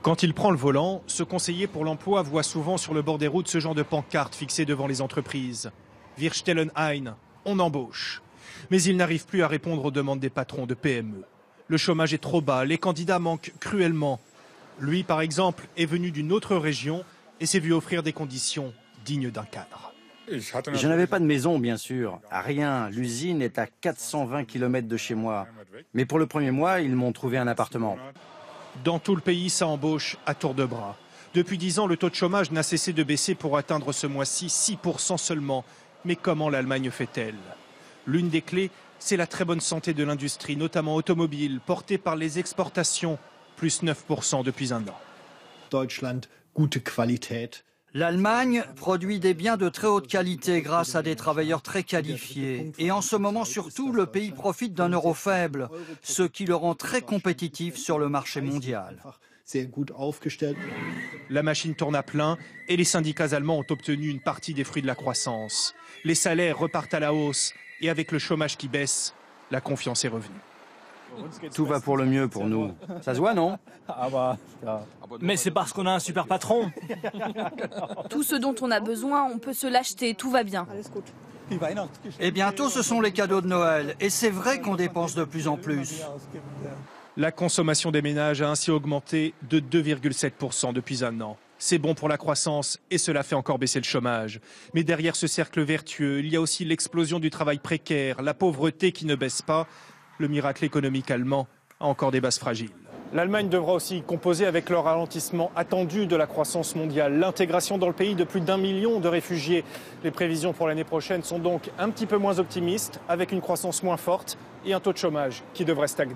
Quand il prend le volant, ce conseiller pour l'emploi voit souvent sur le bord des routes ce genre de pancartes fixées devant les entreprises. Wir stellen ein, on embauche. Mais il n'arrive plus à répondre aux demandes des patrons de PME. Le chômage est trop bas, les candidats manquent cruellement. Lui, par exemple, est venu d'une autre région et s'est vu offrir des conditions dignes d'un cadre. Je n'avais pas de maison, bien sûr. Rien. L'usine est à 420 km de chez moi. Mais pour le premier mois, ils m'ont trouvé un appartement. Dans tout le pays, ça embauche à tour de bras. Depuis 10 ans, le taux de chômage n'a cessé de baisser pour atteindre ce mois-ci 6% seulement. Mais comment l'Allemagne fait-elle? L'une des clés, c'est la très bonne santé de l'industrie, notamment automobile, portée par les exportations, plus 9% depuis un an. Deutschland, gute Qualität. L'Allemagne produit des biens de très haute qualité grâce à des travailleurs très qualifiés. Et en ce moment surtout, le pays profite d'un euro faible, ce qui le rend très compétitif sur le marché mondial. La machine tourne à plein et les syndicats allemands ont obtenu une partie des fruits de la croissance. Les salaires repartent à la hausse et avec le chômage qui baisse, la confiance est revenue. Tout va pour le mieux pour nous. Ça se voit, non? Mais c'est parce qu'on a un super patron. Tout ce dont on a besoin, on peut se l'acheter, tout va bien. Et bientôt, ce sont les cadeaux de Noël. Et c'est vrai qu'on dépense de plus en plus. La consommation des ménages a ainsi augmenté de 2,7% depuis un an. C'est bon pour la croissance et cela fait encore baisser le chômage. Mais derrière ce cercle vertueux, il y a aussi l'explosion du travail précaire, la pauvreté qui ne baisse pas. Le miracle économique allemand a encore des bases fragiles. L'Allemagne devra aussi composer avec le ralentissement attendu de la croissance mondiale. L'intégration dans le pays de plus d'1 million de réfugiés. Les prévisions pour l'année prochaine sont donc un petit peu moins optimistes, avec une croissance moins forte et un taux de chômage qui devrait stagner.